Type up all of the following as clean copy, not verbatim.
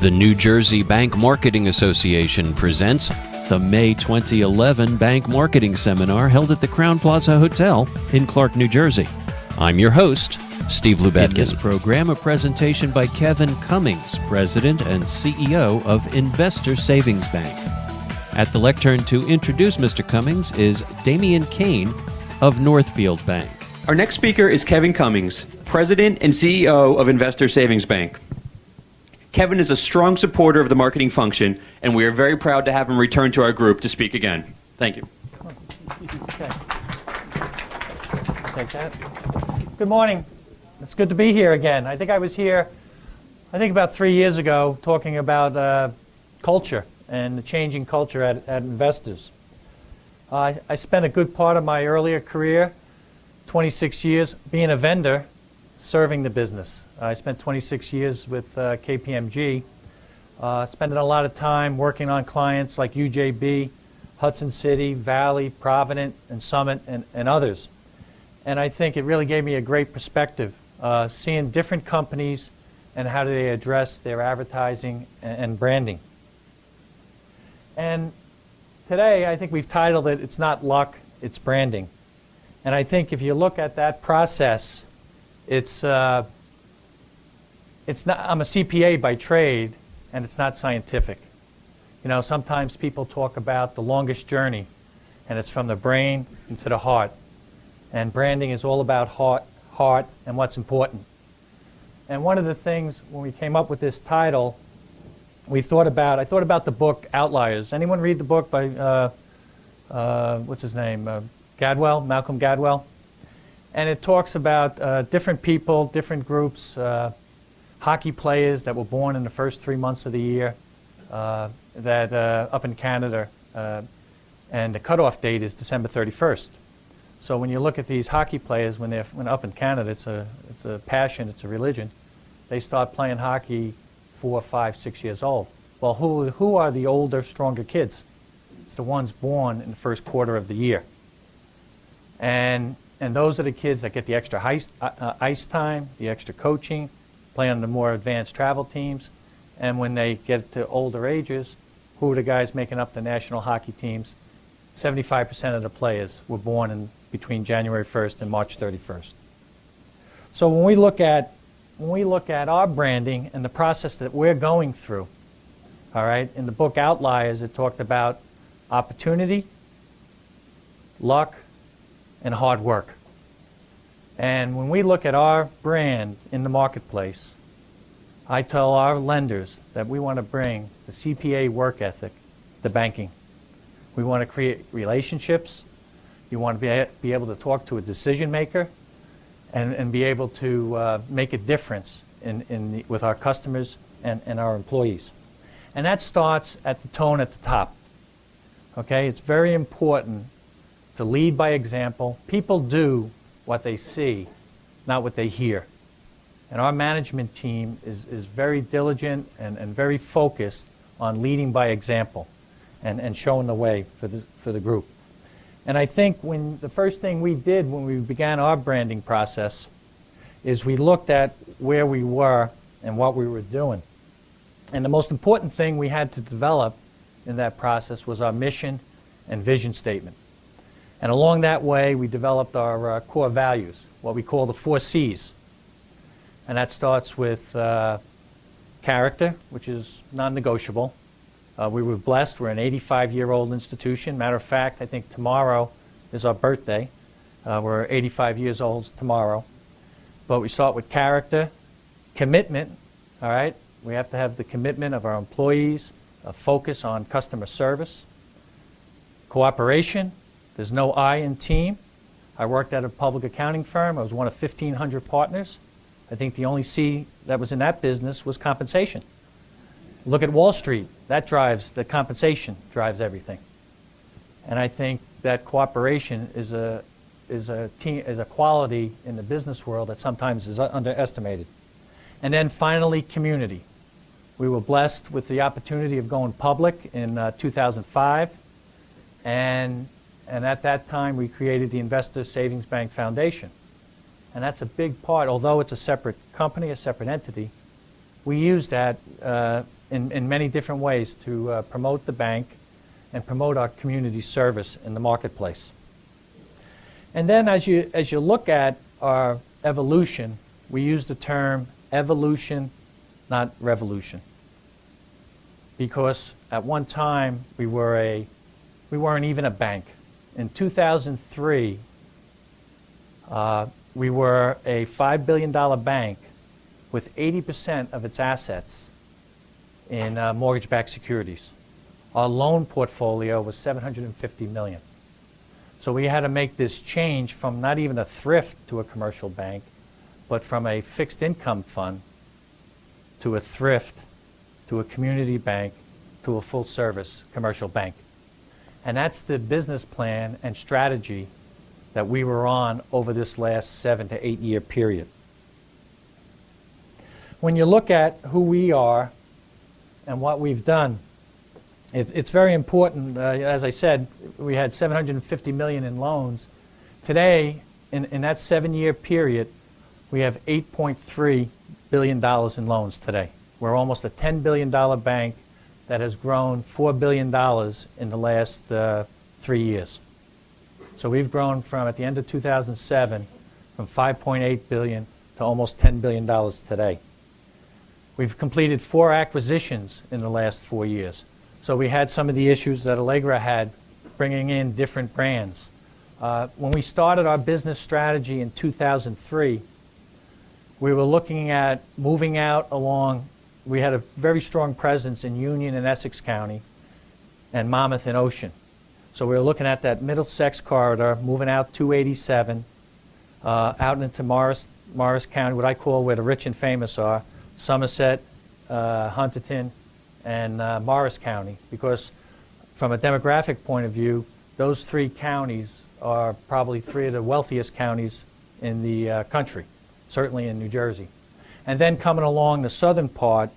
The New Jersey Bank Marketing Association presents the May 2011 Bank Marketing Seminar held at the Crowne Plaza Hotel in Clark, New Jersey. I'm your host, Steve Lubetkin. In this program, a presentation by Kevin Cummings, President and CEO of Investor Savings Bank. At the lectern to introduce Mr. Cummings is Damian Kane of Northfield Bank. Our next speaker is Kevin Cummings, President and CEO of Investor Savings Bank. Kevin is a strong supporter of the marketing function, and we are very proud to have him return to our group to speak again. Thank you. Okay. Take that. Good morning. It's good to be here again. I think I was here, about 3 years ago, talking about culture and the changing culture at Investors. I spent a good part of my earlier career, 26 years, being a vendor, serving the business. I spent 26 years with KPMG, spending a lot of time working on clients like UJB, Hudson City, Valley, Provident, and Summit, and others. And I think it really gave me a great perspective, seeing different companies and how do they address their advertising and branding. And today, I think we've titled it, It's Not Luck, It's Branding. And I think if you look at that process, it's not. I'm a CPA by trade, and it's not scientific. You know, sometimes people talk about the longest journey, and it's from the brain into the heart. And branding is all about heart, and what's important. And one of the things when we came up with this title, I thought about the book Outliers. Anyone read the book by what's his name? Malcolm Gladwell? And it talks about different people, different groups, hockey players that were born in the first 3 months of the year, that up in Canada, and the cutoff date is December 31st. So when you look at these hockey players, when up in Canada, it's a passion, it's a religion. They start playing hockey 4, 5, 6 years old. Well, who are the older, stronger kids? It's the ones born in the first quarter of the year. And those are the kids that get the extra ice time, the extra coaching, play on the more advanced travel teams. And when they get to older ages, who are the guys making up the national hockey teams? 75% of the players were born in between January 1st and March 31st. So when we look at our branding and the process that we're going through, all right, in the book Outliers, it talked about opportunity, luck, and hard work. And when we look at our brand in the marketplace, I tell our lenders that we want to bring the CPA work ethic to banking. We want to create relationships. You want to be able to talk to a decision maker and be able to make a difference with our customers and our employees. And that starts at the tone at the top. Okay, it's very important to lead by example. People do what they see, not what they hear. And our management team is very diligent and very focused on leading by example and showing the way for the group. And I think the first thing we did when we began our branding process is we looked at where we were and what we were doing. And the most important thing we had to develop in that process was our mission and vision statement. And along that way, we developed our core values, what we call the 4 C's. And that starts with character, which is non-negotiable. We were blessed. We're an 85-year-old institution. Matter of fact, I think tomorrow is our birthday. We're 85 years old tomorrow. But we start with character, commitment, all right? We have to have the commitment of our employees, a focus on customer service, cooperation. There's no I in team. I worked at a public accounting firm. I was one of 1,500 partners. I think the only C that was in that business was compensation. Look at Wall Street. The compensation drives everything. And I think that cooperation is a quality in the business world that sometimes is underestimated. And then finally, community. We were blessed with the opportunity of going public in 2005. And at that time, we created the Investor Savings Bank Foundation. And that's a big part, although it's a separate company, a separate entity, we use that in many different ways to promote the bank and promote our community service in the marketplace. And then as you look at our evolution, we use the term evolution, not revolution. Because at one time we weren't even a bank. In 2003, we were a $5 billion bank with 80% of its assets in mortgage-backed securities. Our loan portfolio was $750 million. So we had to make this change from not even a thrift to a commercial bank, but from a fixed income fund to a thrift to a community bank to a full-service commercial bank. And that's the business plan and strategy that we were on over this last 7 to 8 year period. When you look at who we are and what we've done, it's very important. As I said, we had $750 million in loans. Today, in that 7 year period, we have $8.3 billion in loans today. We're almost a $10 billion bank that has grown $4 billion in the last 3 years. So we've grown from, at the end of 2007, from $5.8 billion to almost $10 billion today. We've completed 4 acquisitions in the last 4 years. So we had some of the issues that Allegra had, bringing in different brands. When we started our business strategy in 2003, we were looking at moving out along. We had a very strong presence in Union and Essex County and Monmouth and Ocean. So we were looking at that Middlesex corridor, moving out 287, out into Morris County, what I call where the rich and famous are, Somerset, Huntington, and Morris County, because from a demographic point of view, those 3 counties are probably 3 of the wealthiest counties in the country, certainly in New Jersey. And then coming along the southern part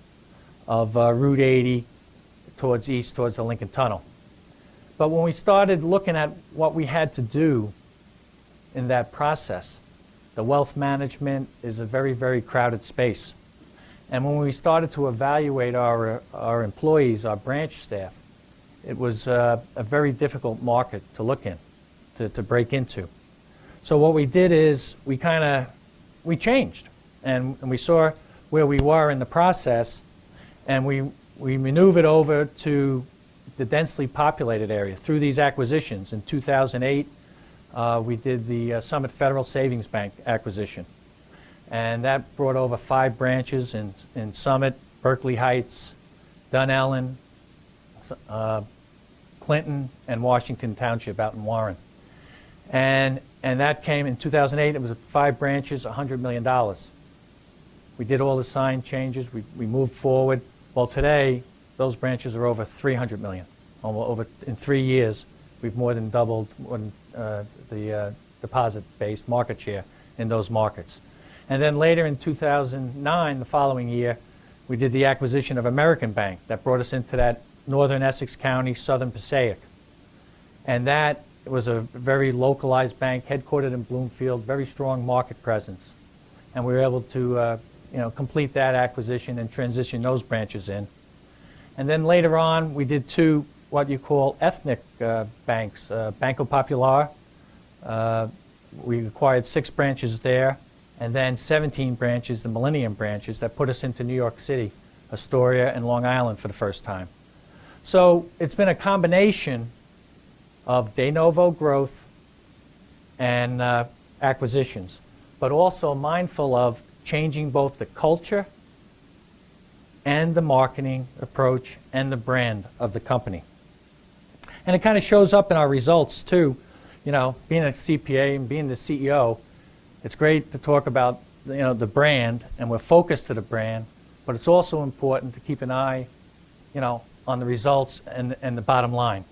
of Route 80 towards east, towards the Lincoln Tunnel. But when we started looking at what we had to do in that process, the wealth management is a very, very crowded space. And when we started to evaluate our employees, our branch staff, it was a very difficult market to look in, to break into. So what we did is we changed, and we saw where we were in the process, and we maneuvered over to the densely populated area through these acquisitions. In 2008, we did the Summit Federal Savings Bank acquisition. And that brought over 5 branches in Summit, Berkeley Heights, Dunellen, Clinton, and Washington Township out in Warren. And that came in 2008. It was 5 branches, $100 million. We did all the sign changes. We moved forward. Well, today, those branches are over $300 million. In 3 years, we've more than doubled the deposit-based market share in those markets. And then later in 2009, the following year, we did the acquisition of American Bank. That brought us into that northern Essex County, southern Passaic. And that was a very localized bank, headquartered in Bloomfield, very strong market presence. And we were able to complete that acquisition and transition those branches in. And then later on, we did 2 what you call ethnic banks, Banco Popular. We acquired 6 branches there, and then 17 branches, the Millennium branches, that put us into New York City, Astoria, and Long Island for the first time. So it's been a combination of de novo growth and acquisitions, but also mindful of changing both the culture and the marketing approach and the brand of the company. And it kind of shows up in our results, too. Being a CPA and being the CEO, it's great to talk about the brand, and we're focused to the brand, but it's also important to keep an eye on the results and the bottom line.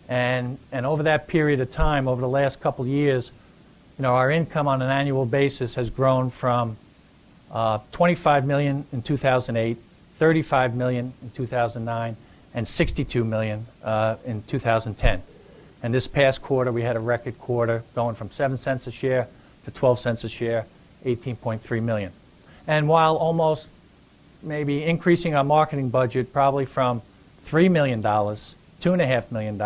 And over that period of time, over the last couple of years, our income on an annual basis has grown from $25 million in 2008, $35 million in 2009, and $62 million in 2010. And this past quarter, we had a record quarter, going from 7 cents a share to 12 cents a share, $18.3 million. And while almost maybe increasing our marketing budget probably from $3 million, $2.5 million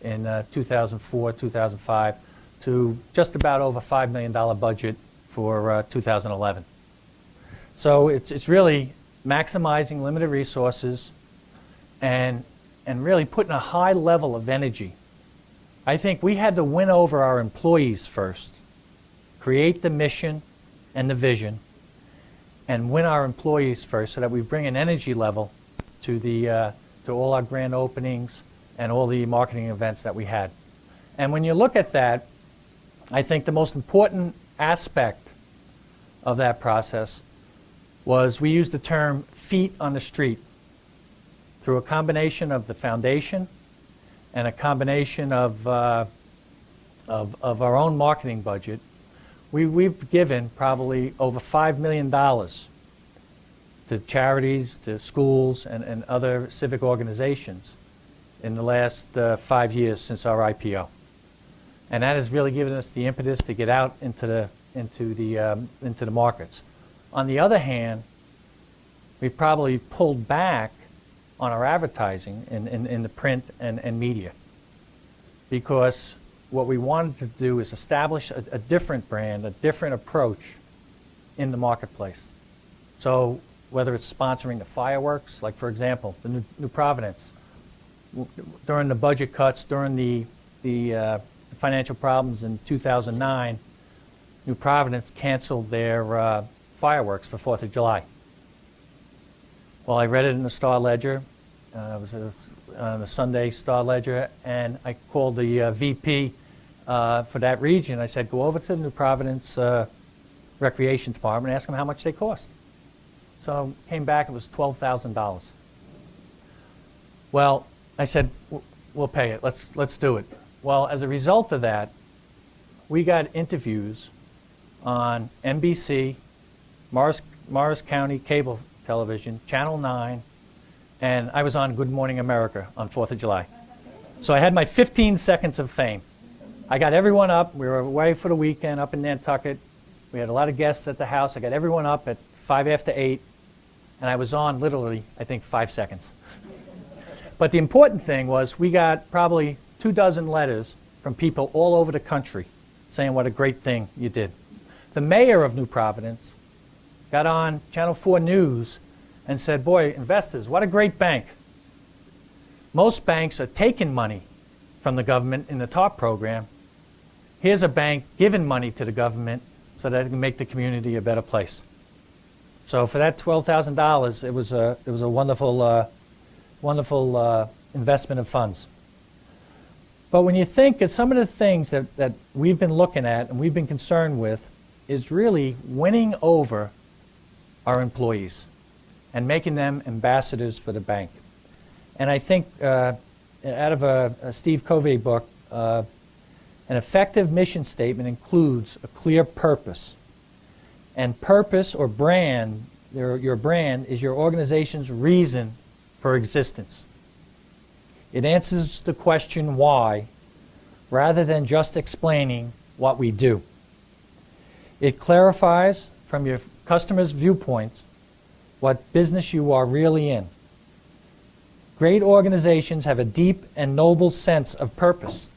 in 2004, 2005, to just about over $5 million budget for 2011. So it's really maximizing limited resources and really putting a high level of energy. I think we had to win over our employees first, create the mission and the vision, and win our employees first so that we bring an energy level to all our grand openings and all the marketing events that we had. And when you look at that, I think the most important aspect of that process was we used the term feet on the street. Through a combination of the foundation and a combination of our own marketing budget, we've given probably over $5 million to charities, to schools, and other civic organizations in the last 5 years since our IPO. And that has really given us the impetus to get out into the markets. On the other hand, we've probably pulled back on our advertising in the print and media, because what we wanted to do is establish a different brand, a different approach in the marketplace. So whether it's sponsoring the fireworks, like for example, the New Providence, during the budget cuts, during the financial problems in 2009, New Providence canceled their fireworks for 4th of July. Well, I read it in the Star Ledger. It was the Sunday Star Ledger, and I called the VP for that region. I said, go over to the New Providence Recreation Department and ask them how much they cost. So came back, it was $12,000. Well, I said, we'll pay it. Let's do it. Well, as a result of that, we got interviews on NBC, Morris County Cable Television, Channel 9, and I was on Good Morning America on 4th of July. So I had my 15 seconds of fame. I got everyone up. We were away for the weekend up in Nantucket. We had a lot of guests at the house. I got everyone up at 5 after 8, and I was on literally, I think, 5 seconds. But the important thing was we got probably 24 letters from people all over the country saying what a great thing you did. The mayor of New Providence got on Channel 4 News and said, boy, investors, what a great bank. Most banks are taking money from the government in the TARP program. Here's a bank giving money to the government so that it can make the community a better place. So for that $12,000, it was a wonderful investment of funds. But when you think of some of the things that we've been looking at and we've been concerned with is really winning over our employees and making them ambassadors for the bank. And I think out of a Steve Covey book, an effective mission statement includes a clear purpose. And purpose or brand, your brand, is your organization's reason for existence. It answers the question why, rather than just explaining what we do. It clarifies from your customers' viewpoints what business you are really in. Great organizations have a deep and noble sense of purpose.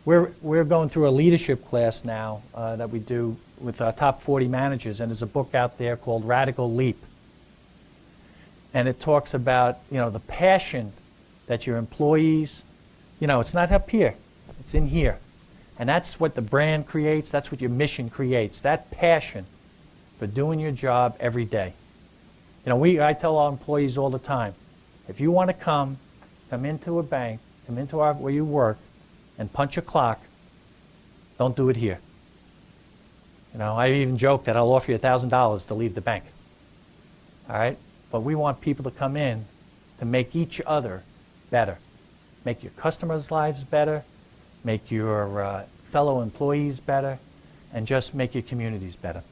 We're going through a leadership class now that we do with our top 40 managers, and there's a book out there called Radical Leap. And it talks about, the passion that your employees, it's not up here, it's in here. And that's what the brand creates, that's what your mission creates, that passion for doing your job every day. I tell our employees all the time, if you want to come into a bank, come into where you work, and punch a clock, don't do it here. I even joke that I'll offer you $1,000 to leave the bank. All right? But we want people to come in to make each other better. Make your customers' lives better, make your fellow employees better, and just make your communities better.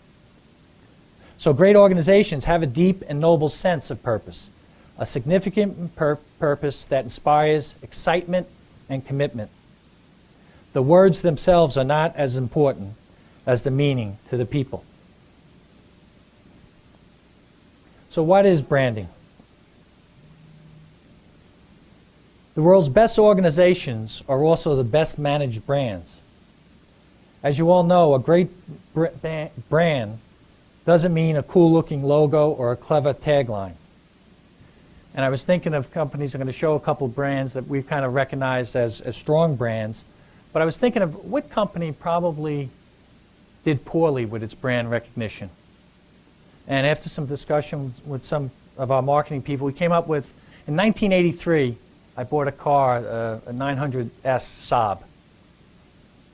So great organizations have a deep and noble sense of purpose, a significant purpose that inspires excitement and commitment. The words themselves are not as important as the meaning to the people. So what is branding? The world's best organizations are also the best managed brands. As you all know, a great brand doesn't mean a cool-looking logo or a clever tagline. And I was thinking of companies. I'm going to show a couple brands that we've kind of recognized as strong brands. But I was thinking of what company probably did poorly with its brand recognition. And after some discussion with some of our marketing people, we came up with, in 1983, I bought a car, a 900S Saab.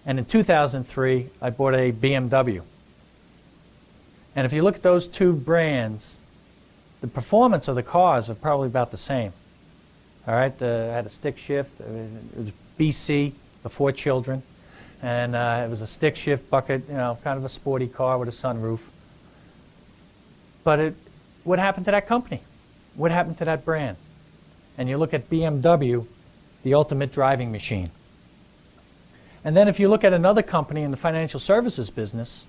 And in 2003, I bought a BMW. And if you look at those two brands, the performance of the cars are probably about the same. All right, I had a stick shift. It was BC, the 4 children. And it was a stick shift bucket, kind of a sporty car with a sunroof. But what happened to that company? What happened to that brand? And you look at BMW, the ultimate driving machine. And then if you look at another company in the financial services business,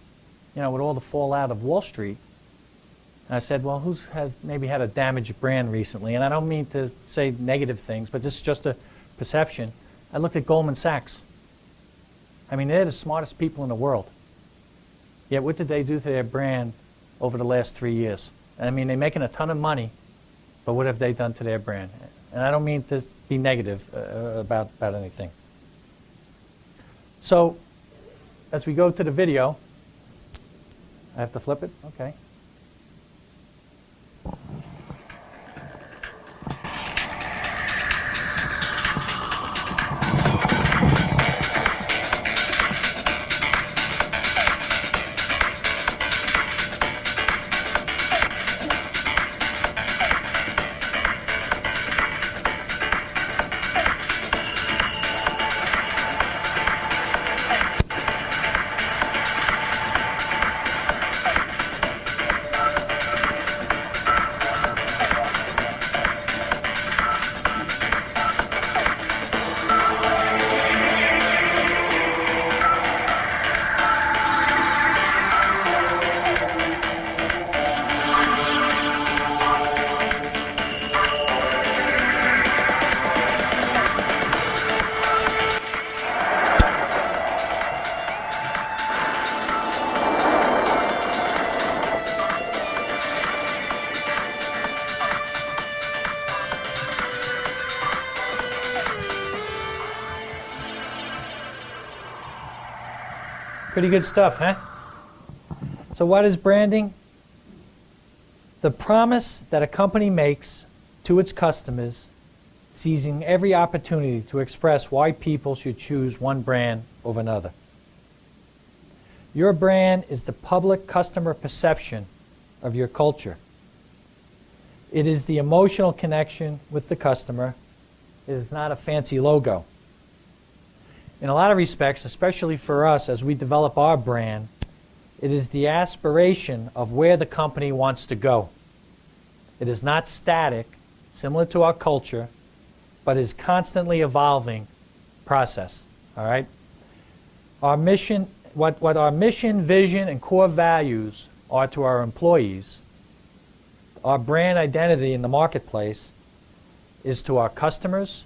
with all the fallout of Wall Street, and I said, well, who's has maybe had a damaged brand recently? And I don't mean to say negative things, but this is just a perception. I looked at Goldman Sachs. I mean, they're the smartest people in the world. Yet what did they do to their brand over the last 3 years? I mean, they're making a ton of money, but what have they done to their brand? And I don't mean to be negative about anything. So, as we go to the video, I have to flip it? Okay. Pretty good stuff, huh? So what is branding? The promise that a company makes to its customers, seizing every opportunity to express why people should choose one brand over another. Your brand is the public customer perception of your culture. It is the emotional connection with the customer. It is not a fancy logo. In a lot of respects, especially for us as we develop our brand, it is the aspiration of where the company wants to go. It is not static, similar to our culture, but is constantly evolving process. All right? Our mission, what our mission, vision, and core values are to our employees, our brand identity in the marketplace is to our customers,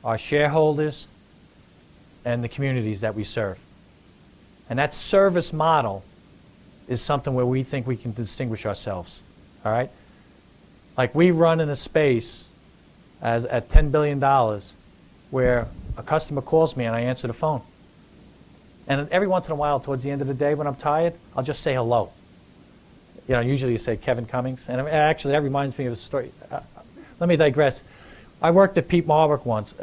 our shareholders, and the communities that we serve. And that service model is something where we think we can distinguish ourselves. All right? Like we run in a space at $10 billion where a customer calls me and I answer the phone. And every once in a while, towards the end of the day when I'm tired, I'll just say hello. Usually you say Kevin Cummings. And actually, that reminds me of a story. Let me digress. I worked at Pete Marwick once,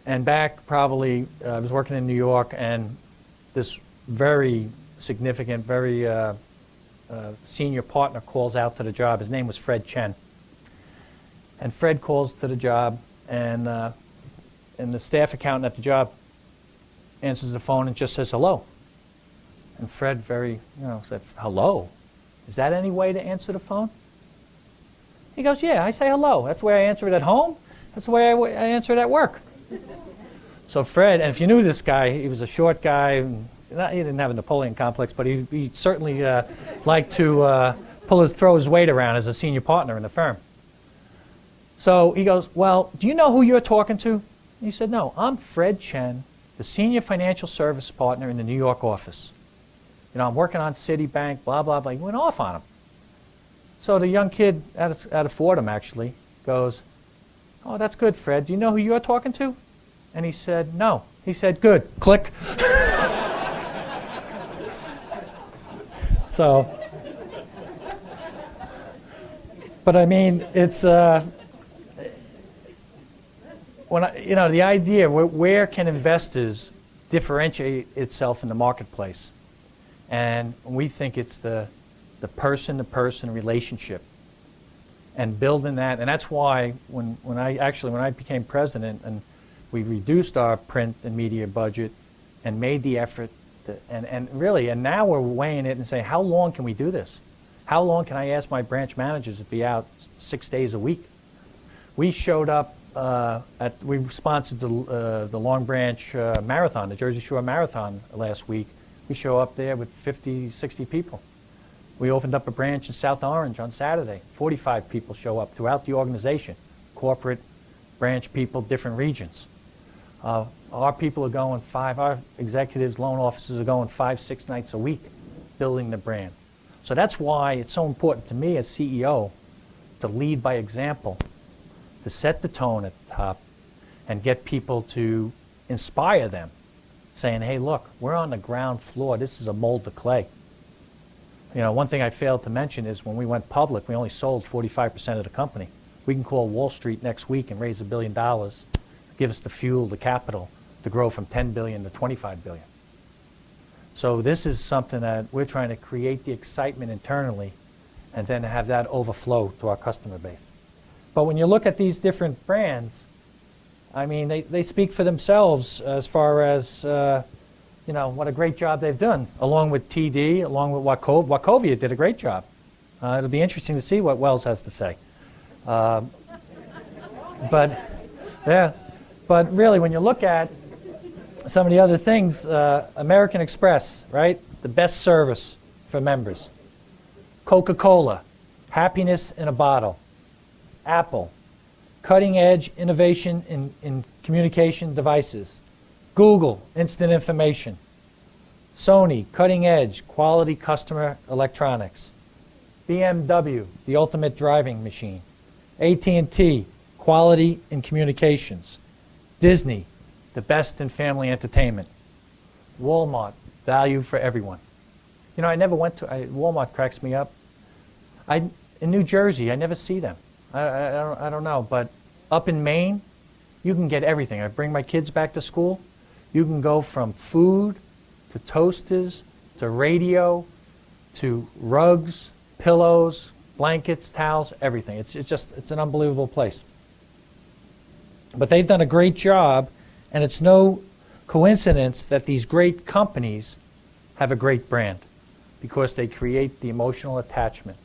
and back probably, I was working in New York, and this very significant, very senior partner calls out to the job. His name was Fred Chen. And Fred calls to the job, and the staff accountant at the job answers the phone and just says hello. And Fred said, hello? Is that any way to answer the phone? He goes, yeah, I say hello. That's the way I answer it at home. That's the way I answer it at work. So Fred, and if you knew this guy, he was a short guy. He didn't have a Napoleon complex, but he certainly liked to throw his weight around as a senior partner in the firm. So he goes, well, do you know who you're talking to? And he said, no, I'm Fred Chen, the senior financial service partner in the New York office. You know, I'm working on Citibank, blah, blah, blah. He went off on him. So the young kid out of Fordham, actually, goes, oh, that's good, Fred. Do you know who you're talking to? And he said, no. He said, good. Click. So, but I mean, it's, the idea, where can investors differentiate itself in the marketplace? And we think it's the person-to-person relationship and building that. And that's why when I became president and we reduced our print and media budget and made the effort and now we're weighing it and saying, how long can we do this? How long can I ask my branch managers to be out 6 days a week? We showed up we sponsored the Long Branch Marathon, the Jersey Shore Marathon last week. We show up there with 50, 60 people. We opened up a branch in South Orange on Saturday. 45 people show up throughout the organization, corporate, branch people, different regions. Our people are going our executives, loan officers are going 5, 6 nights a week building the brand. So that's why it's so important to me as CEO to lead by example, to set the tone at the top and get people to inspire them, saying, hey, look, we're on the ground floor. This is a mold to clay. You know, one thing I failed to mention is when we went public, we only sold 45% of the company. We can call Wall Street next week and raise $1 billion, give us the fuel, the capital to grow from $10 billion to $25 billion. So this is something that we're trying to create the excitement internally and then have that overflow to our customer base. But when you look at these different brands, I mean, they speak for themselves as far as, what a great job they've done, along with TD, along with Wachovia did a great job. It'll be interesting to see what Wells has to say. But really, when you look at some of the other things, American Express, right? The best service for members. Coca-Cola, happiness in a bottle. Apple, cutting-edge innovation in communication devices. Google, instant information. Sony, cutting-edge, quality customer electronics. BMW, the ultimate driving machine. AT&T, quality in communications. Disney, the best in family entertainment. Walmart, value for everyone. You know, I never went to, Walmart cracks me up. In New Jersey, I never see them. I don't know, but up in Maine, you can get everything. I bring my kids back to school. You can go from food to toasters to radio to rugs, pillows, blankets, towels, everything. It's an unbelievable place. But they've done a great job, and it's no coincidence that these great companies have a great brand because they create the emotional attachment.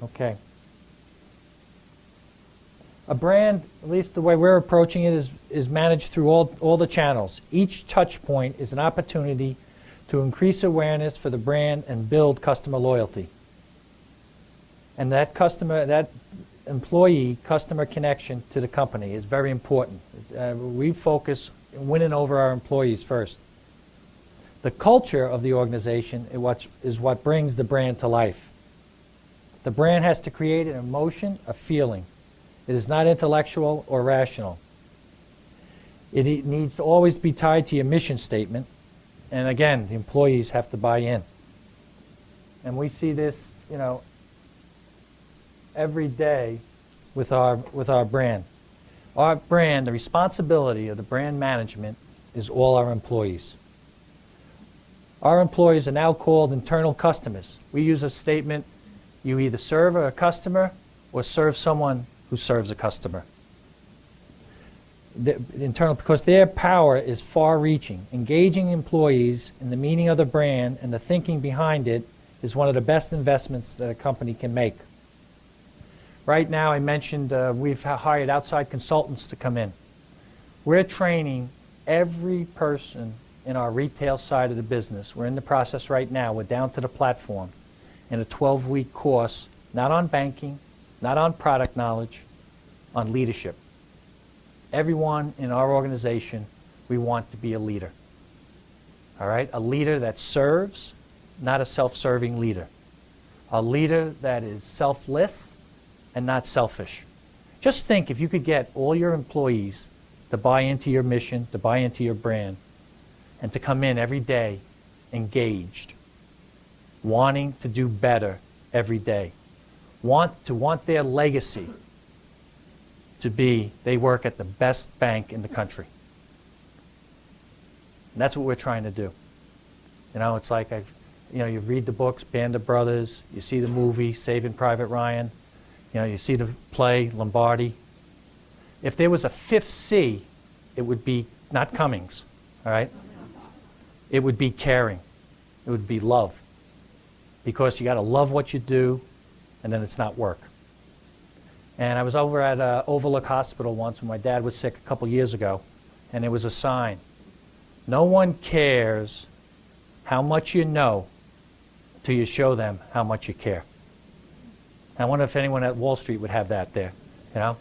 Okay. A brand, at least the way we're approaching it, is managed through all the channels. Each touch point is an opportunity to increase awareness for the brand and build customer loyalty. And that employee customer connection to the company is very important. We focus on winning over our employees first. The culture of the organization is what brings the brand to life. The brand has to create an emotion, a feeling. It is not intellectual or rational. It needs to always be tied to your mission statement. And again, the employees have to buy in. And we see this, every day with our brand. Our brand, the responsibility of the brand management is all our employees. Our employees are now called internal customers. We use a statement, you either serve a customer or serve someone who serves a customer. Because their power is far-reaching. Engaging employees in the meaning of the brand and the thinking behind it is one of the best investments that a company can make. Right now, I mentioned we've hired outside consultants to come in. We're training every person in our retail side of the business. We're in the process right now. We're down to the platform in a 12-week course, not on banking, not on product knowledge, on leadership. Everyone in our organization, we want to be a leader. All right? A leader that serves, not a self-serving leader. A leader that is selfless and not selfish. Just think if you could get all your employees to buy into your mission, to buy into your brand, and to come in every day engaged, wanting to do better every day, want their legacy to be they work at the best bank in the country. And that's what we're trying to do. You know, it's like you read the books, Band of Brothers, you see the movie, Saving Private Ryan, you see the play, Lombardi. If there was a fifth C, it would be not Cummings, all right? It would be caring. It would be love. Because you got to love what you do, and then it's not work. And I was over at Overlook Hospital once when my dad was sick a couple years ago, and there was a sign. No one cares how much you know till you show them how much you care. I wonder if anyone at Wall Street would have that there, you know?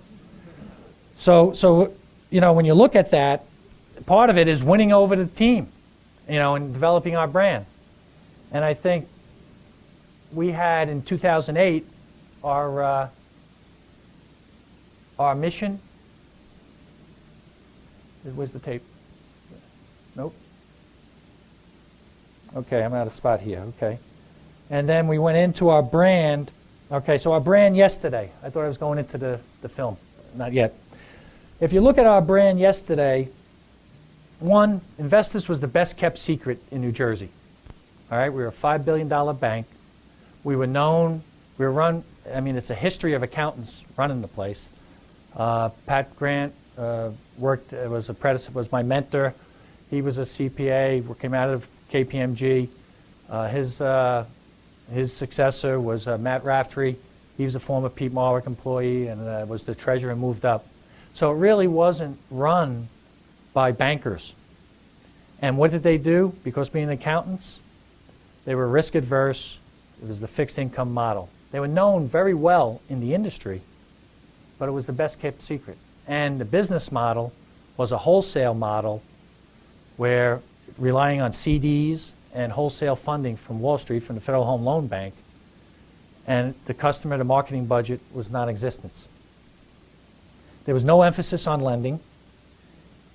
So when you look at that, part of it is winning over the team, and developing our brand. And I think we had in 2008 our mission. Where's the tape? Nope. Okay, I'm out of spot here. Okay. And then we went into our brand. Okay, so our brand yesterday. I thought I was going into the film. Not yet. If you look at our brand yesterday, one, Investors was the best kept secret in New Jersey. All right, we were a $5 billion bank. We were known, it's a history of accountants running the place. Pat Grant was my mentor. He was a CPA, came out of KPMG. His successor was Matt Raftery. He was a former Pete Marwick employee and was the treasurer and moved up. So it really wasn't run by bankers. And what did they do? Because being accountants, they were risk adverse. It was the fixed income model. They were known very well in the industry, but it was the best kept secret. And the business model was a wholesale model where relying on CDs and wholesale funding from Wall Street, from the Federal Home Loan Bank, and the marketing budget was non-existent. There was no emphasis on lending,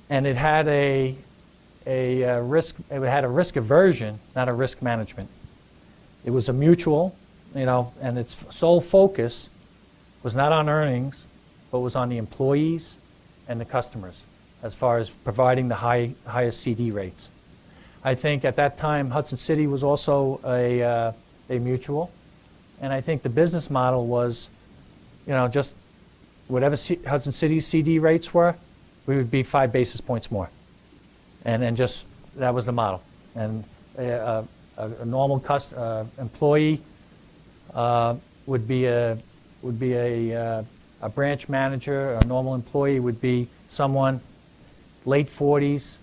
and it had a risk aversion, not a risk management. It was a mutual, and its sole focus was not on earnings, but was on the employees and the customers, as far as providing the highest CD rates. I think at that time Hudson City was also a mutual, and I think the business model was, just whatever Hudson City's CD rates were, we would be 5 basis points more, and then just that was the model. And a normal employee would be a branch manager. A normal employee would be someone late 40s,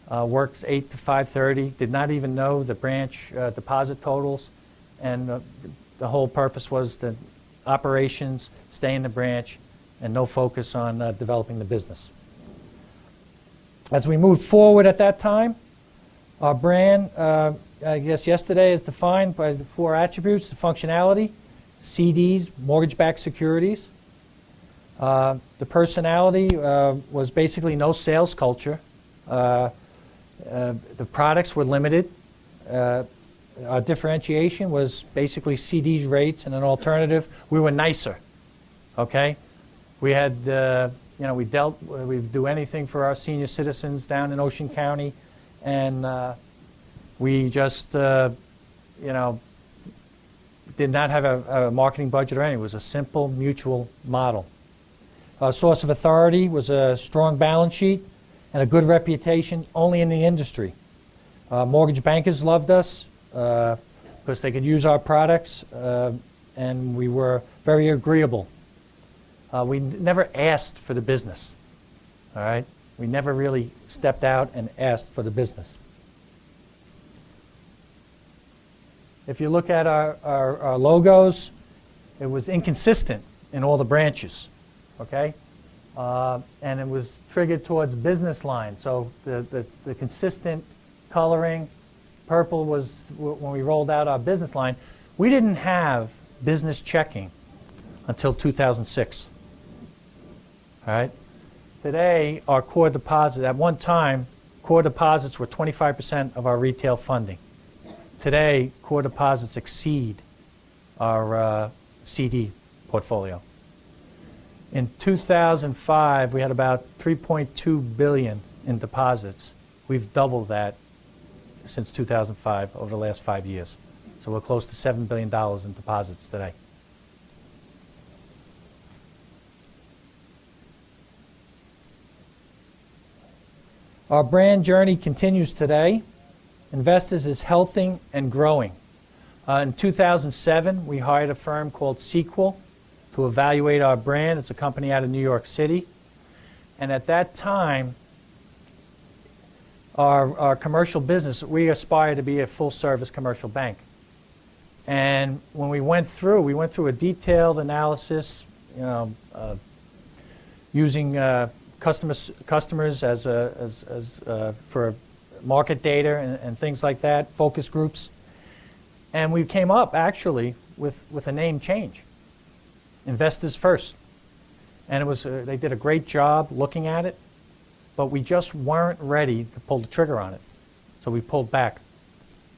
works 8 to 5:30, did not even know the branch deposit totals, and the whole purpose was the operations, stay in the branch, and no focus on developing the business. As we moved forward at that time, our brand, I guess yesterday, is defined by the 4 attributes: the functionality, CDs, mortgage-backed securities. The personality was basically no sales culture. The products were limited. Our differentiation was basically CDs rates and an alternative. We were nicer. Okay, we had we do anything for our senior citizens down in Ocean County, and we just did not have a marketing budget or anything. It was a simple mutual model. Our source of authority was a strong balance sheet and a good reputation only in the industry. Mortgage bankers loved us because they could use our products, and we were very agreeable. We never asked for the business. All right? We never really stepped out and asked for the business. If you look at our logos, it was inconsistent in all the branches, okay? And it was triggered towards business line. So the consistent coloring, purple was when we rolled out our business line. We didn't have business checking until 2006. All right? Today, our core deposit, at one time, core deposits were 25% of our retail funding. Today, core deposits exceed our CD portfolio. In 2005, we had about $3.2 billion in deposits. We've doubled that since 2005 over the last 5 years. So we're close to $7 billion in deposits today. Our brand journey continues today. Investors is healthy and growing. In 2007, we hired a firm called Sequel to evaluate our brand. It's a company out of New York City. And at that time, our commercial business, we aspire to be a full-service commercial bank. And when we went through a detailed analysis, using customers as for market data and things like that, focus groups. And we came up, actually, with a name change. Investors First. And it was they did a great job looking at it, but we just weren't ready to pull the trigger on it. So we pulled back.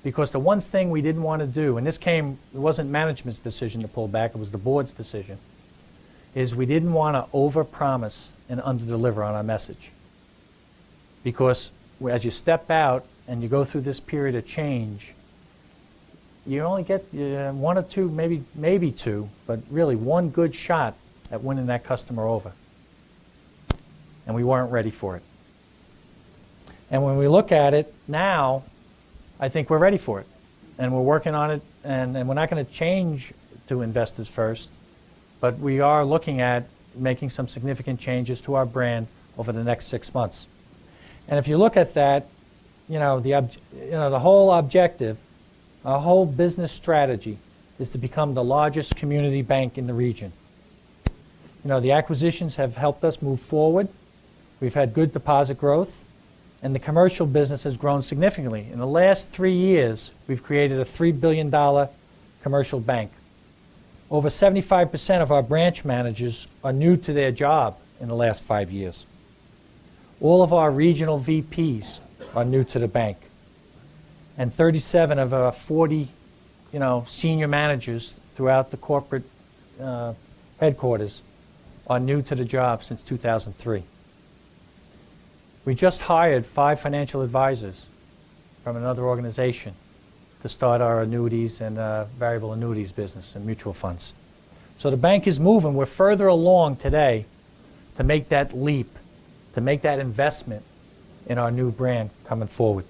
Because the one thing we didn't want to do, and it wasn't management's decision to pull back, it was the board's decision, is we didn't want to overpromise and underdeliver on our message. Because as you step out and you go through this period of change, you only get one or two, maybe two, but really one good shot at winning that customer over. And we weren't ready for it. And when we look at it now, I think we're ready for it. And we're working on it, and we're not going to change to Investors First, but we are looking at making some significant changes to our brand over the next 6 months. And if you look at that, the whole objective, our whole business strategy is to become the largest community bank in the region. The acquisitions have helped us move forward. We've had good deposit growth, and the commercial business has grown significantly. In the last 3 years, we've created a $3 billion commercial bank. Over 75% of our branch managers are new to their job in the last 5 years. All of our regional VPs are new to the bank. And 37 of our 40, senior managers throughout the corporate headquarters are new to the job since 2003. We just hired 5 financial advisors from another organization to start our annuities and variable annuities business and mutual funds. So the bank is moving. We're further along today to make that leap, to make that investment in our new brand coming forward.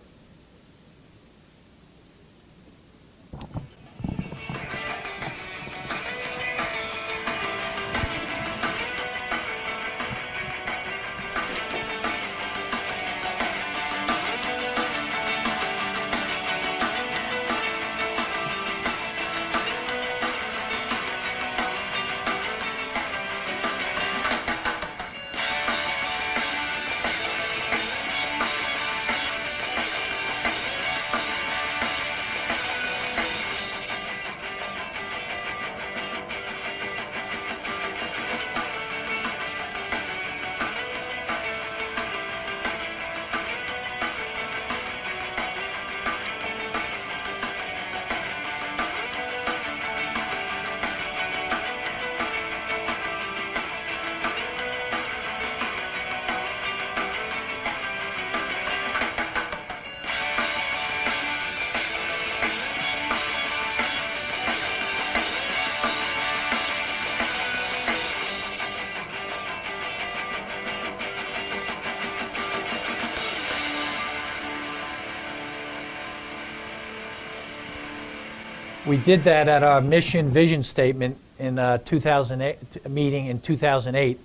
We did that at our mission vision statement in 2008 meeting in 2008.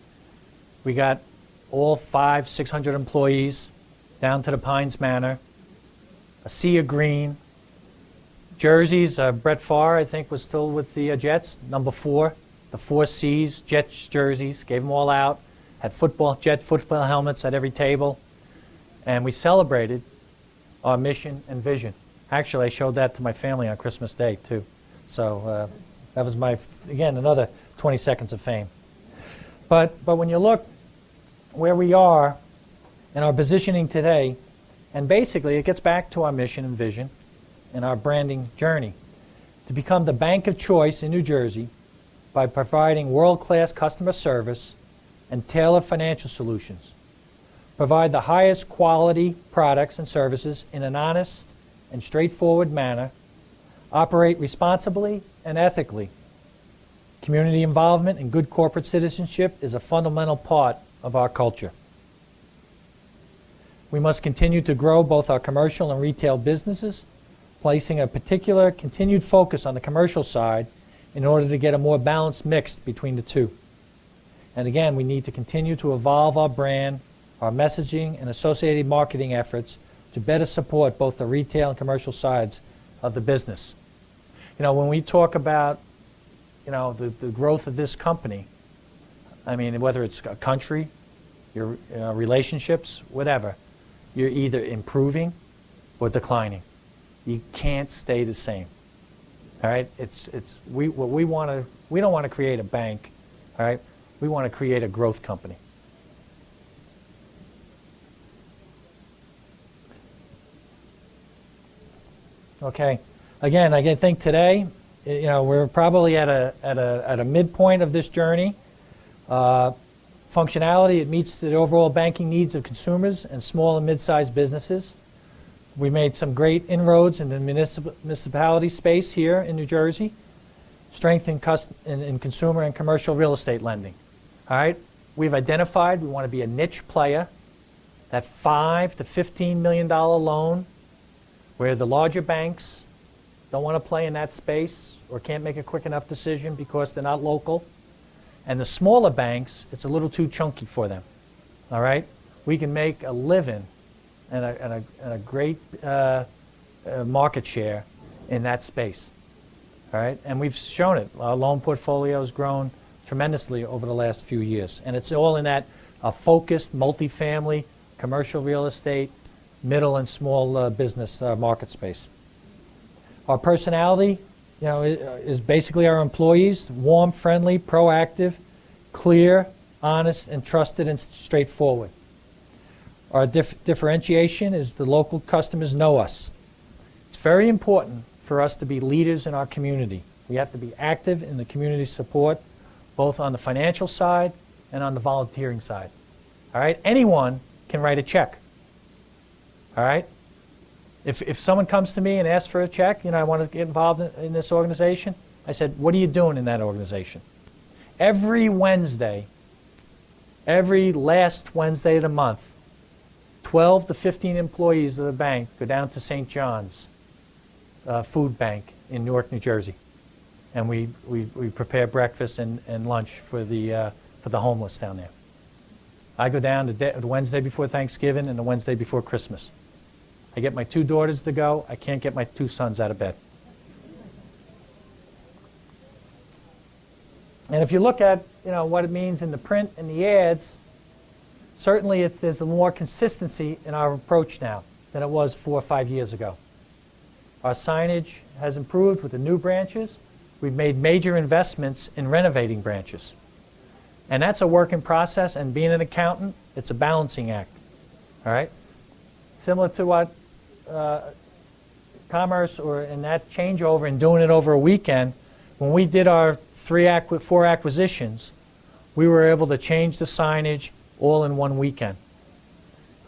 We got all 600 employees down to the Pines Manor, a sea of green, Jerseys, Brett Favre, I think, was still with the Jets, number 4. The 4 C's, Jets jerseys, gave them all out. Had Jet football helmets at every table. And we celebrated our mission and vision. Actually, I showed that to my family on Christmas Day, too. So that was again, another 20 seconds of fame. But when you look where we are in our positioning today, and basically it gets back to our mission and vision and our branding journey to become the bank of choice in New Jersey by providing world-class customer service and tailored financial solutions. Provide the highest quality products and services in an honest and straightforward manner. Operate responsibly and ethically. Community involvement and good corporate citizenship is a fundamental part of our culture. We must continue to grow both our commercial and retail businesses, placing a particular continued focus on the commercial side in order to get a more balanced mix between the two. And again, we need to continue to evolve our brand, our messaging, and associated marketing efforts to better support both the retail and commercial sides of the business. When we talk about, the growth of this company, I mean, whether it's a country, your relationships, whatever, you're either improving or declining. You can't stay the same. All right? We don't want to create a bank. All right? We want to create a growth company. Okay. Again, I think today, we're probably at a midpoint of this journey. Functionality, it meets the overall banking needs of consumers and small and mid-sized businesses. We made some great inroads in the municipality space here in New Jersey. Strength in consumer and commercial real estate lending. All right? We've identified we want to be a niche player. That $5 to $15 million loan where the larger banks don't want to play in that space or can't make a quick enough decision because they're not local. And the smaller banks, it's a little too chunky for them. All right? We can make a living and a great market share in that space. All right? And we've shown it. Our loan portfolio has grown tremendously over the last few years. And it's all in that focused, multifamily, commercial real estate, middle and small business market space. Our personality, is basically our employees, warm, friendly, proactive, clear, honest, and trusted and straightforward. Our differentiation is the local customers know us. It's very important for us to be leaders in our community. We have to be active in the community support, both on the financial side and on the volunteering side. All right? Anyone can write a check. All right? If someone comes to me and asks for a check, I want to get involved in this organization, I said, what are you doing in that organization? Every Wednesday, every last Wednesday of the month, 12 to 15 employees of the bank go down to St. John's Food Bank in Newark, New Jersey. And we prepare breakfast and lunch for the homeless down there. I go down the Wednesday before Thanksgiving and the Wednesday before Christmas. I get my 2 daughters to go. I can't get my 2 sons out of bed. And if you look at what it means in the print and the ads, certainly there's a more consistency in our approach now than it was 4 or 5 years ago. Our signage has improved with the new branches. We've made major investments in renovating branches. And that's a work in process, and being an accountant, it's a balancing act. All right? Similar to what commerce or in that changeover and doing it over a weekend, when we did our 4 acquisitions, we were able to change the signage all in one weekend.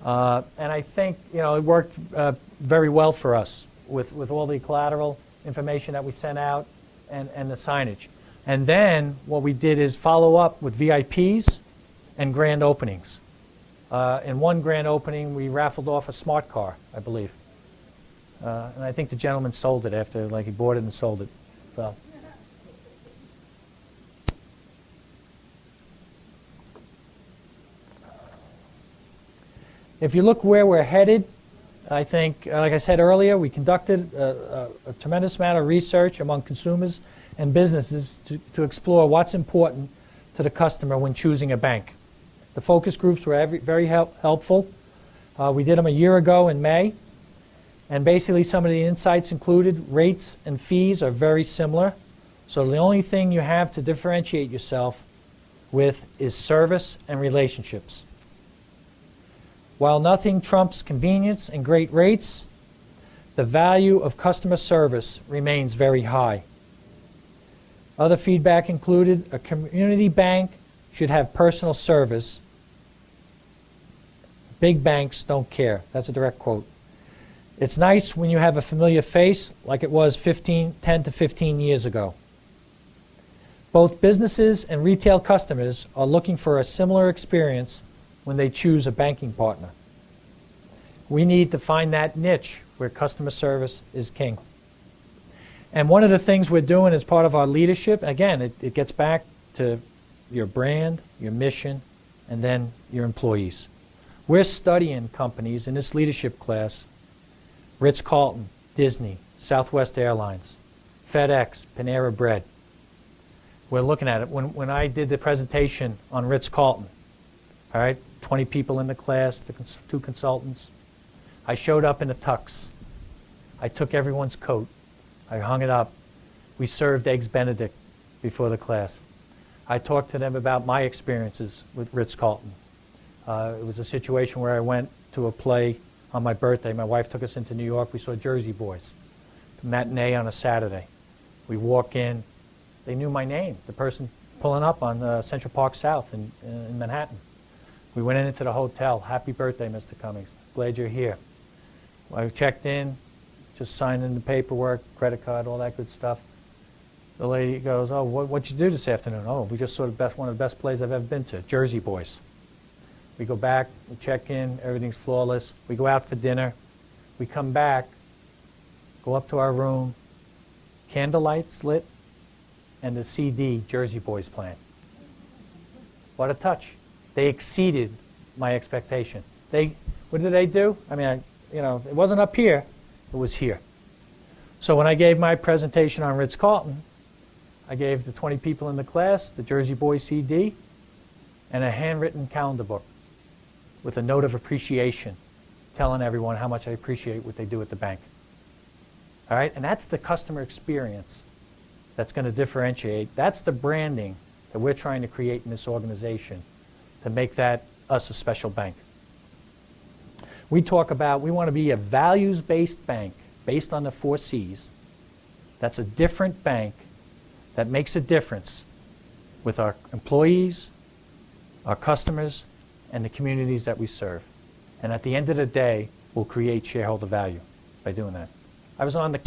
And I think it worked very well for us with all the collateral information that we sent out and the signage. And then what we did is follow up with VIPs and grand openings. In one grand opening, we raffled off a smart car, I believe. And I think the gentleman sold it after, he bought it and sold it. So. If you look where we're headed, I think, like I said earlier, we conducted a tremendous amount of research among consumers and businesses to explore what's important to the customer when choosing a bank. The focus groups were very helpful. We did them a year ago in May, and basically some of the insights included rates and fees are very similar, so the only thing you have to differentiate yourself with is service and relationships. While nothing trumps convenience and great rates, the value of customer service remains very high. Other feedback included a community bank should have personal service. Big banks don't care. That's a direct quote. It's nice when you have a familiar face like it was 10 to 15 years ago. Both businesses and retail customers are looking for a similar experience when they choose a banking partner. We need to find that niche where customer service is king. And one of the things we're doing as part of our leadership, again, it gets back to your brand, your mission, and then your employees. We're studying companies in this leadership class: Ritz-Carlton, Disney, Southwest Airlines, FedEx, Panera Bread. We're looking at it. When I did the presentation on Ritz-Carlton, all right, 20 people in the class, two consultants, I showed up in a tux. I took everyone's coat. I hung it up. We served Eggs Benedict before the class. I talked to them about my experiences with Ritz-Carlton. It was a situation where I went to a play on my birthday. My wife took us into New York. We saw Jersey Boys, the matinee on a Saturday. We walk in. They knew my name, the person pulling up on Central Park South in Manhattan. We went into the hotel. Happy birthday, Mr. Cummings. Glad you're here. I checked in, just signed in the paperwork, credit card, all that good stuff. The lady goes, "Oh, what'd you do this afternoon?" "Oh, we just saw one of the best plays I've ever been to, Jersey Boys." We go back, we check in, everything's flawless. We go out for dinner. We come back, go up to our room, candlelights lit, and the CD Jersey Boys playing. What a touch. They exceeded my expectation. What did they do? I mean, it wasn't up here, it was here. So when I gave my presentation on Ritz-Carlton, I gave the 20 people in the class the Jersey Boys CD and a handwritten calendar book with a note of appreciation, telling everyone how much I appreciate what they do at the bank. All right? And that's the customer experience that's going to differentiate. That's the branding that we're trying to create in this organization to make that us a special bank. We want to be a values-based bank based on the 4 C's. That's a different bank that makes a difference with our employees, our customers, and the communities that we serve. And at the end of the day, we'll create shareholder value by doing that. I was on the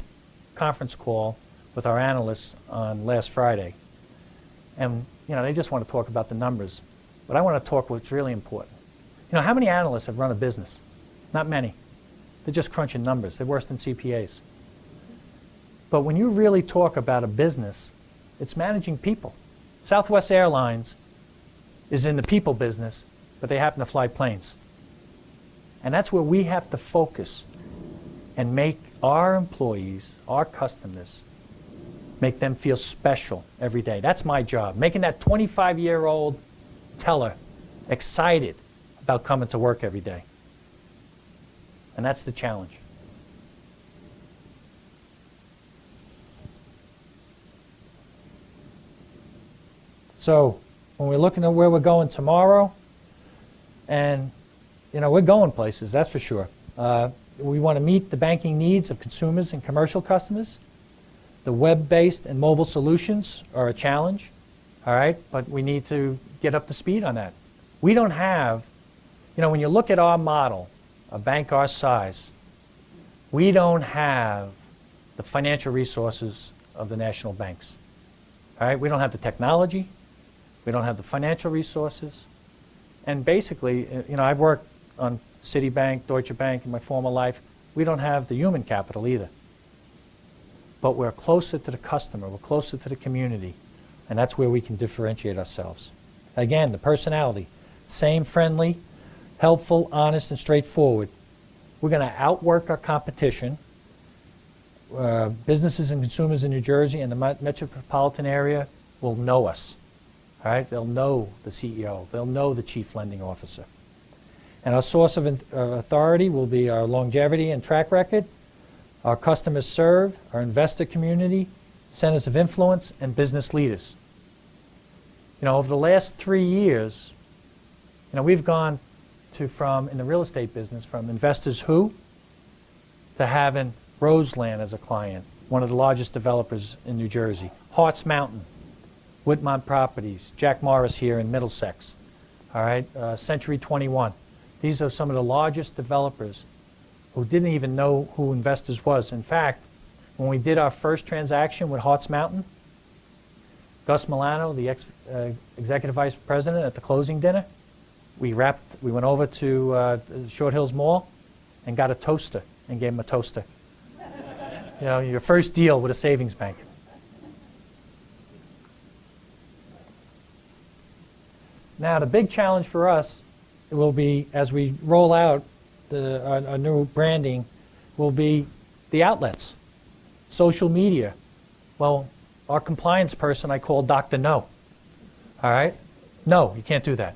conference call with our analysts on last Friday, and they just want to talk about the numbers, but I want to talk what's really important. How many analysts have run a business? Not many. They're just crunching numbers. They're worse than CPAs. But when you really talk about a business, it's managing people. Southwest Airlines is in the people business, but they happen to fly planes. And that's where we have to focus and make our employees, our customers, make them feel special every day. That's my job, making that 25-year-old teller excited about coming to work every day. And that's the challenge. So when we're looking at where we're going tomorrow, and we're going places, that's for sure. We want to meet the banking needs of consumers and commercial customers. The web-based and mobile solutions are a challenge, all right? But we need to get up to speed on that. We don't have, when you look at our model, a bank our size, we don't have the financial resources of the national banks. All right? We don't have the technology. We don't have the financial resources. And basically, I've worked on Citibank, Deutsche Bank in my former life. We don't have the human capital either. But we're closer to the customer. We're closer to the community. And that's where we can differentiate ourselves. Again, the personality. Same friendly, helpful, honest, and straightforward. We're going to outwork our competition. Businesses and consumers in New Jersey and the metropolitan area will know us. All right? They'll know the CEO. They'll know the chief lending officer. And our source of authority will be our longevity and track record, our customers served, our investor community, centers of influence, and business leaders. You know, over the last 3 years, you know, we've gone from, in the real estate business, from Investors Who to having Roseland as a client, one of the largest developers in New Jersey, Hart's Mountain, Whitmont Properties, Jack Morris here in Middlesex, all right, Century 21. These are some of the largest developers who didn't even know who Investors was. In fact, when we did our first transaction with Hart's Mountain, Gus Milano, the executive vice president, at the closing dinner, we went over to Short Hills Mall and got a toaster and gave him a toaster. You know, your first deal with a savings bank. Now, the big challenge for us will be, as we roll out our new branding, will be the outlets, social media. Well, our compliance person I call Dr. No. All right? No, you can't do that.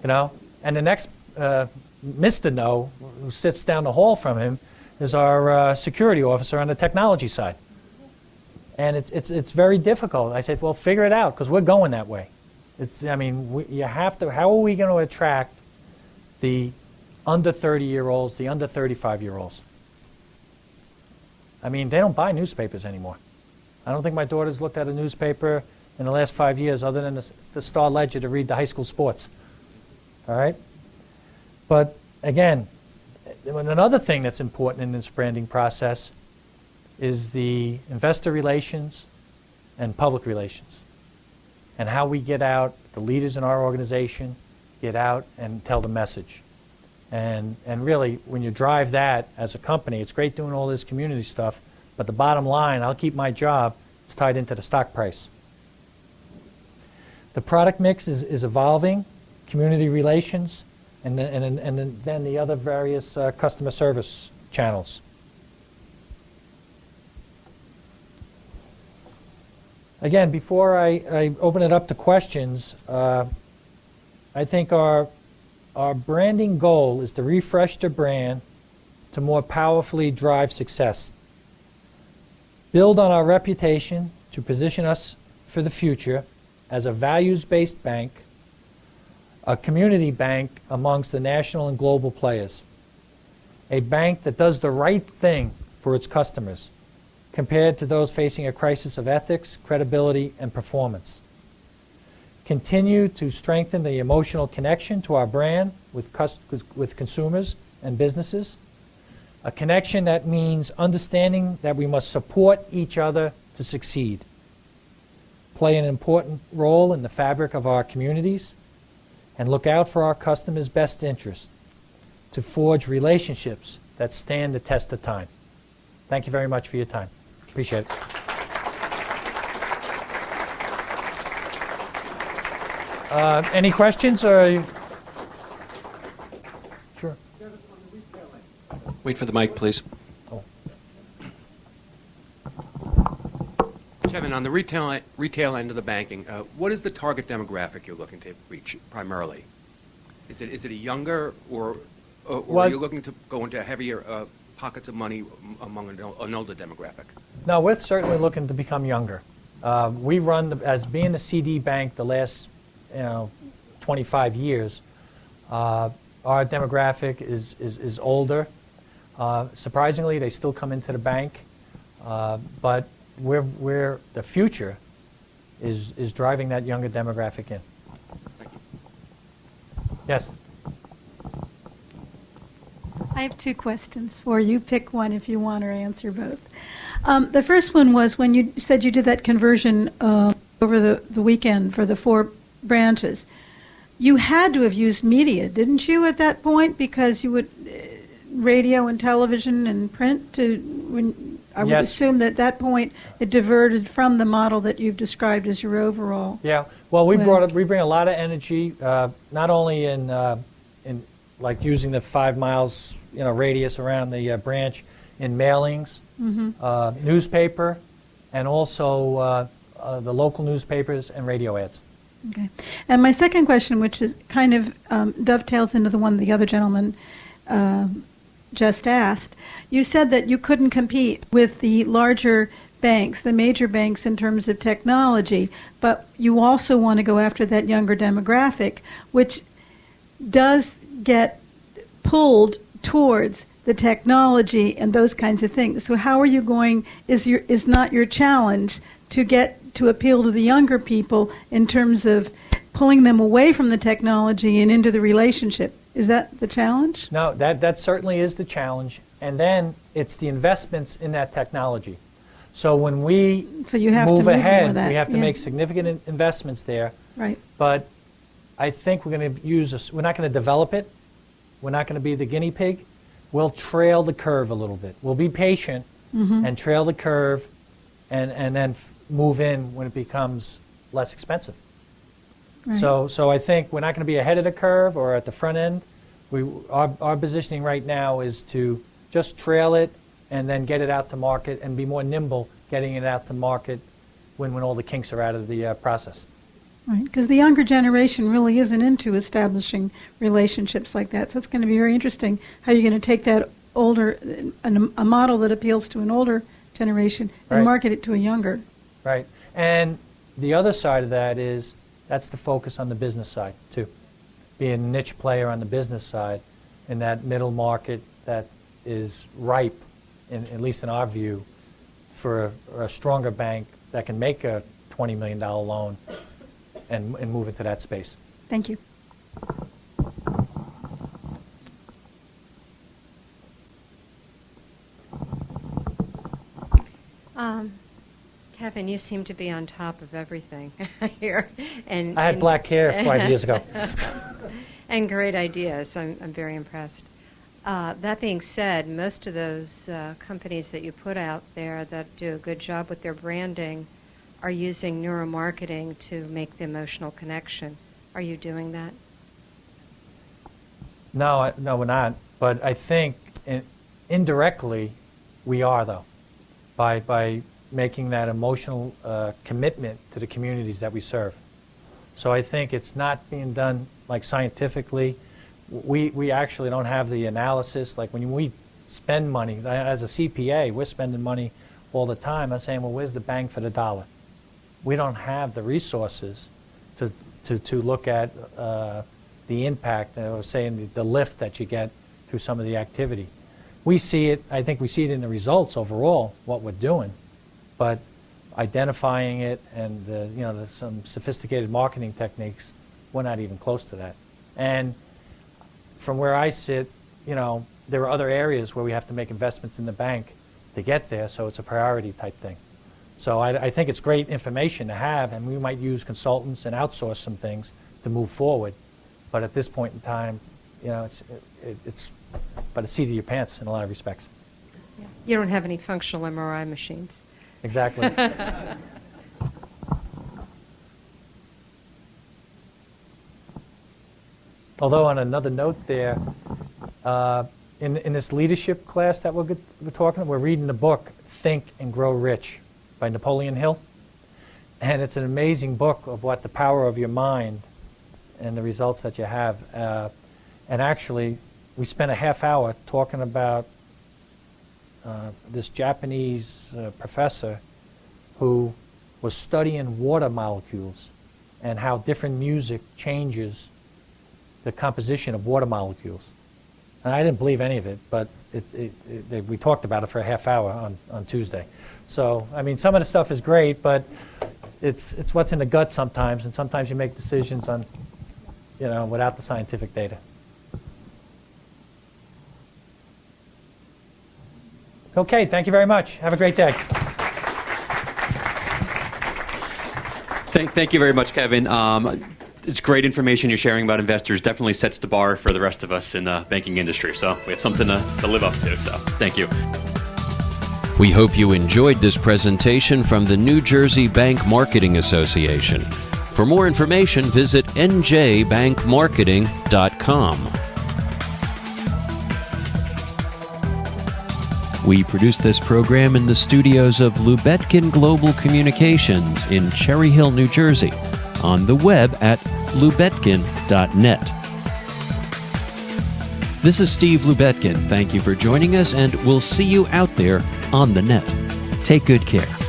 You know? And the next Mr. No, who sits down the hall from him, is our security officer on the technology side. And it's very difficult. I said, well, figure it out, because we're going that way. You have to. How are we going to attract the under 30-year-olds, the under 35-year-olds? I mean, they don't buy newspapers anymore. I don't think my daughter's looked at a newspaper in the last 5 years other than the Star Ledger to read the high school sports. All right? But again, another thing that's important in this branding process is the investor relations and public relations, and how we get out, the leaders in our organization get out and tell the message. And really, when you drive that as a company, it's great doing all this community stuff, but the bottom line, I'll keep my job, it's tied into the stock price. The product mix is evolving, community relations, and then the other various customer service channels. Again, before I open it up to questions, I think our branding goal is to refresh the brand to more powerfully drive success. Build on our reputation to position us for the future as a values-based bank, a community bank amongst the national and global players, a bank that does the right thing for its customers, compared to those facing a crisis of ethics, credibility, and performance. Continue to strengthen the emotional connection to our brand with consumers and businesses, a connection that means understanding that we must support each other to succeed. Play an important role in the fabric of our communities, and look out for our customers' best interests to forge relationships that stand the test of time. Thank you very much for your time. Appreciate it. Any questions? Or sure. Wait for the mic, please. Oh. Kevin, on the retail end of the banking, what is the target demographic you're looking to reach primarily? Is it a younger, or are you looking to go into heavier pockets of money among an older demographic? No, we're certainly looking to become younger. We run, as being the CD bank the last 25 years, our demographic is older. Surprisingly, they still come into the bank, but we're the future is driving that younger demographic in. Thank you. Yes. I have two questions for you. Pick one if you want, or answer both. The first one was when you said you did that conversion over the weekend for the 4 branches. You had to have used media, didn't you, at that point? Because you would radio and television and print I would Yes. assume that at that point it diverted from the model that you've described as your overall. Yeah. Well, we Well- bring a lot of energy, not only in like using the 5 miles radius around the branch in mailings, newspaper, and also the local newspapers and radio ads. Okay. And my second question, which is kind of dovetails into the one the other gentleman just asked, you said that you couldn't compete with the larger banks, the major banks in terms of technology, but you also want to go after that younger demographic, which does get pulled towards the technology and those kinds of things. So how are you going, is not your challenge to get to appeal to the younger people in terms of pulling them away from the technology and into the relationship? Is that the challenge? No, that certainly is the challenge. And then it's the investments in that technology. So when we move ahead, we have to make significant investments there. Right. But I think we're going to we're not going to develop it. We're not going to be the guinea pig. We'll trail the curve a little bit. We'll be patient and trail the curve and then move in when it becomes less expensive. Right. So I think we're not going to be ahead of the curve or at the front end. Our positioning right now is to just trail it and then get it out to market and be more nimble getting it out to market when all the kinks are out of the process. Right, because the younger generation really isn't into establishing relationships like that. So it's going to be very interesting how you're going to take that older, a model that appeals to an older generation and market it to a younger. Right. And the other side of that is that's the focus on the business side, too. Being a niche player on the business side in that middle market that is ripe, at least in our view, for a stronger bank that can make a $20 million loan and move into that space. Thank you. Kevin, you seem to be on top of everything here. And I had black hair 5 years ago. And great ideas. I'm very impressed. That being said, most of those companies that you put out there that do a good job with their branding are using neuromarketing to make the emotional connection. Are you doing that? No, we're not. But I think indirectly we are, though, by making that emotional commitment to the communities that we serve. So I think it's not being done like scientifically. We actually don't have the analysis. Like when we spend money, as a CPA, we're spending money all the time. I'm saying, well, where's the bang for the dollar? We don't have the resources to look at the impact, or saying the lift that you get through some of the activity. We see it, I think we see it in the results overall, what we're doing, but identifying it and there's some sophisticated marketing techniques, we're not even close to that. And from where I sit, there are other areas where we have to make investments in the bank to get there, so it's a priority type thing. So I think it's great information to have, and we might use consultants and outsource some things to move forward. But at this point in time, it's but a seat of your pants in a lot of respects. Yeah. You don't have any functional MRI machines. Exactly. Although on another note there, in this leadership class that we're talking about, we're reading the book Think and Grow Rich by Napoleon Hill. And it's an amazing book of what the power of your mind and the results that you have. And actually, we spent a half hour talking about this Japanese professor who was studying water molecules and how different music changes the composition of water molecules. And I didn't believe any of it, but we talked about it for a half hour on Tuesday. So, I mean, some of the stuff is great, but it's what's in the gut sometimes, and sometimes you make decisions on, without the scientific data. Okay, thank you very much. Have a great day. Thank you very much, Kevin. It's great information you're sharing about investors. Definitely sets the bar for the rest of us in the banking industry. So we have something to live up to. So thank you. We hope you enjoyed this presentation from the New Jersey Bank Marketing Association. For more information, visit njbankmarketing.com. We produce this program in the studios of Lubetkin Global Communications in Cherry Hill, New Jersey, on the web at lubetkin.net. This is Steve Lubetkin. Thank you for joining us, and we'll see you out there on the net. Take good care.